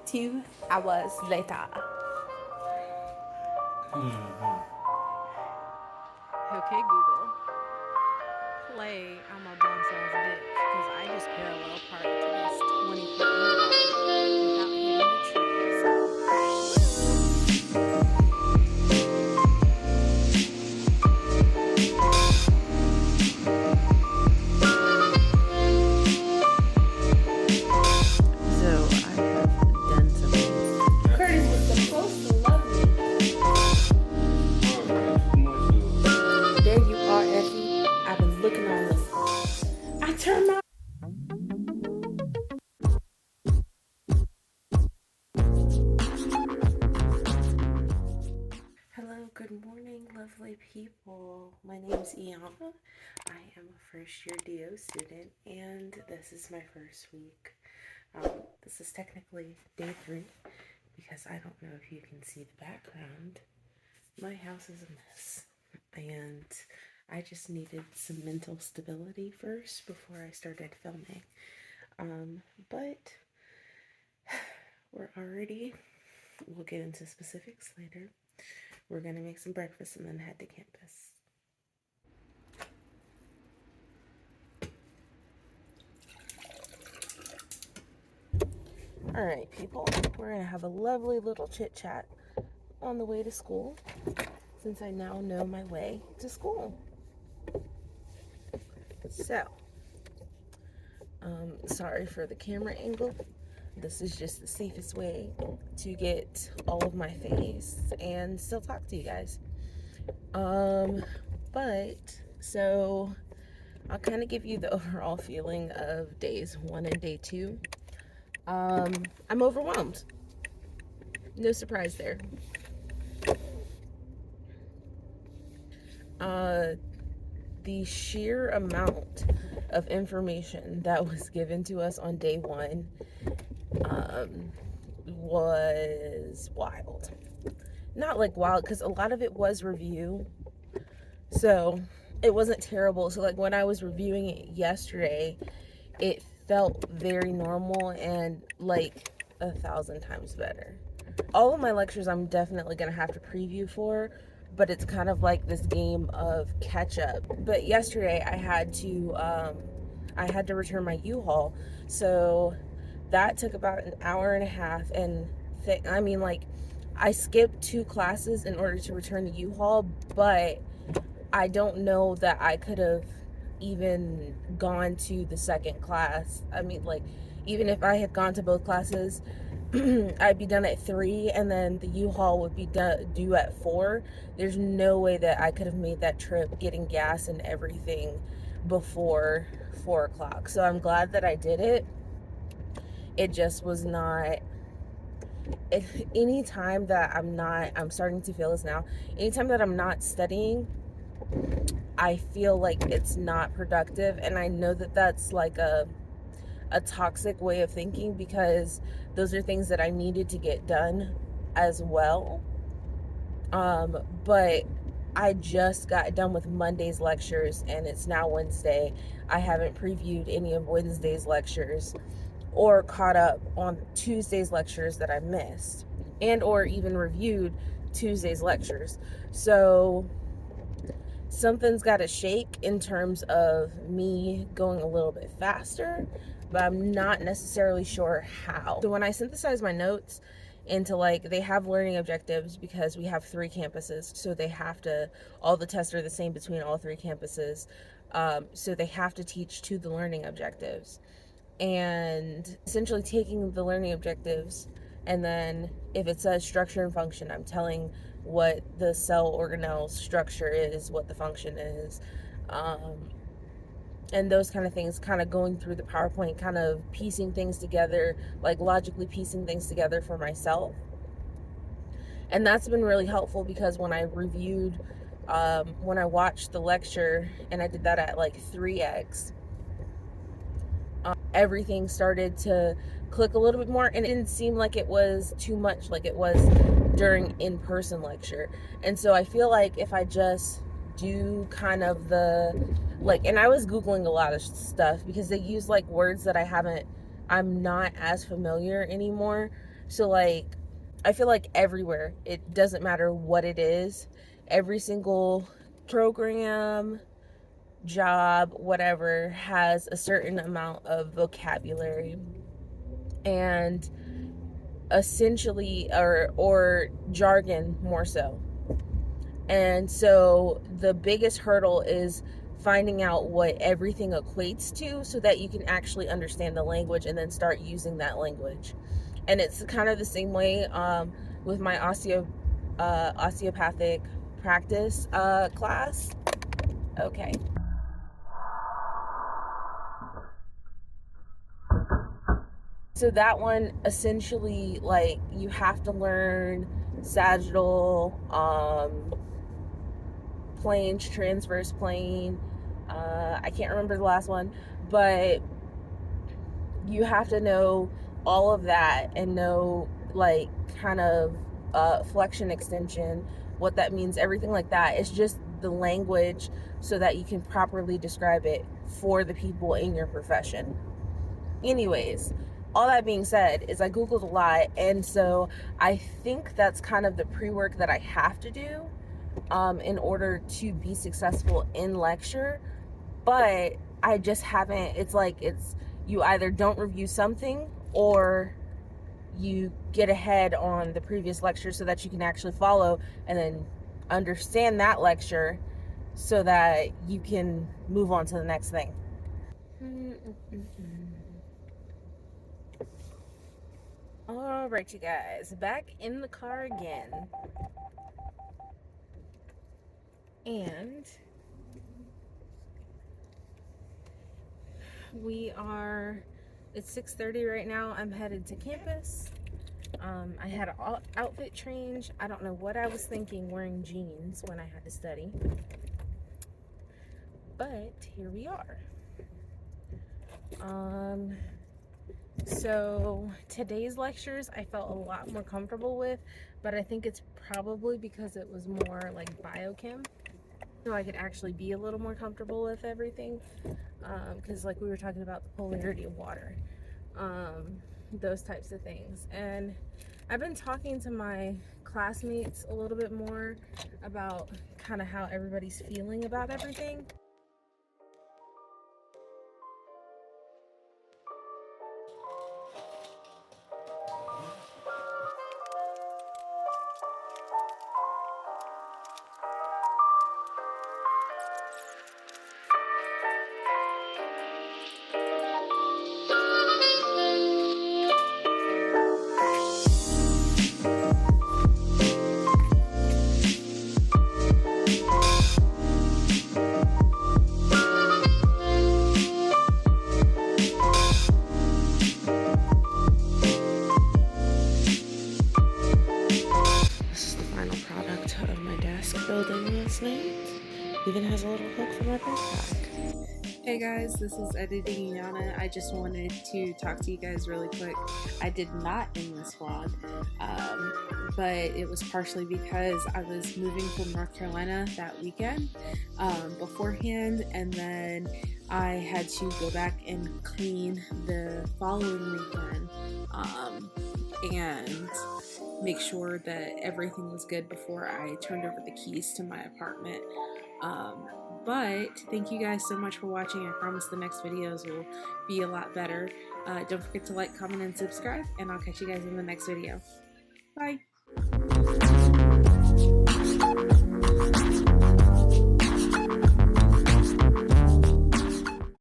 2 hours later. Okay, Google, play I'm a Boss Ass Bitch, because I just parallel parked this 20-foot U-Haul without hitting the trees. So I have done something. Curtis was supposed to love me. There you are, Effie. I've been looking on this. I turned my. Hello, good morning, lovely people. My name is Eyana. I am a first year DO student, and this is my first week. This is technically day 3 because I don't know if you can see the background. My house is a mess, and I just needed some mental stability first before I started filming. But we'll get into specifics later. We're gonna make some breakfast and then head to campus. All right, people, we're gonna have a lovely little chit chat on the way to school, since I now know my way to school. So, sorry for the camera angle. This is just the safest way to get all of my face and still talk to you guys. So I'll kind of give you the overall feeling of days 1 and day 2. I'm overwhelmed. No surprise there. The sheer amount of information that was given to us on day 1 was wild. Not like wild, because a lot of it was review, so it wasn't terrible. So like when I was reviewing it yesterday, it felt very normal and like 1,000 times better. All of my lectures I'm definitely gonna have to preview for, but it's kind of like this game of catch up. But yesterday I had to return my U-Haul, so that took about an hour and a half. And I skipped 2 classes in order to return the U-Haul, but I don't know that I could have even gone to the second class. Even if I had gone to both classes, I'd be done at 3, and then the U-Haul would be due at 4. There's no way that I could have made that trip, getting gas and everything, before 4 o'clock. So I'm glad that I did it. It just was not. Anytime that I'm starting to feel this now. Anytime that I'm not studying, I feel like it's not productive, and I know that that's like a toxic way of thinking, because those are things that I needed to get done as well. But I just got done with Monday's lectures, and it's now Wednesday. I haven't previewed any of Wednesday's lectures or caught up on Tuesday's lectures that I missed, and or even reviewed Tuesday's lectures. So something's got to shake in terms of me going a little bit faster, but I'm not necessarily sure how. So when I synthesize my notes into, they have learning objectives because we have 3 campuses, so all the tests are the same between all 3 campuses. So they have to teach to the learning objectives, and essentially taking the learning objectives, and then if it says structure and function, I'm telling what the cell organelle structure is, what the function is, and those kind of things, kind of going through the PowerPoint, kind of piecing things together, logically piecing things together for myself. And that's been really helpful, because when I reviewed, when I watched the lecture, and I did that at 3x, everything started to click a little bit more, and it didn't seem like it was too much like it was during in-person lecture. And so I feel like if I just do kind of and I was Googling a lot of stuff, because they use words that I'm not as familiar anymore. So like I feel like everywhere, it doesn't matter what it is, every single program, job, whatever, has a certain amount of vocabulary and essentially or jargon more so. And so the biggest hurdle is finding out what everything equates to so that you can actually understand the language and then start using that language. And it's kind of the same way with my osteopathic practice class. Okay. So that one essentially, like, you have to learn sagittal, plane, transverse plane. I can't remember the last one, but you have to know all of that and know, like, kind of flexion extension, what that means, everything like that. It's just the language so that you can properly describe it for the people in your profession. Anyways, all that being said is I Googled a lot, and so I think that's kind of the pre-work that I have to do in order to be successful in lecture. But I just haven't, it's like, it's, you either don't review something or you get ahead on the previous lecture so that you can actually follow and then understand that lecture so that you can move on to the next thing. All right, you guys, back in the car again. And it's 6:30 right now. I'm headed to campus. I had an outfit change. I don't know what I was thinking wearing jeans when I had to study. But here we are. So today's lectures I felt a lot more comfortable with, but I think it's probably because it was more like biochem. So I could actually be a little more comfortable with everything. Because like we were talking about the polarity of water. Those types of things. And I've been talking to my classmates a little bit more about kind of how everybody's feeling about everything. This is the final product of my desk building last night. Even has a little hook for my backpack. Hey guys, this is editing Eyana. I just wanted to talk to you guys really quick. I did not end this vlog, but it was partially because I was moving from North Carolina that weekend beforehand, and then I had to go back and clean the following weekend and make sure that everything was good before I turned over the keys to my apartment. But thank you guys so much for watching. I promise the next videos will be a lot better. Don't forget to like, comment, and subscribe, and I'll catch you guys in the next video. Bye!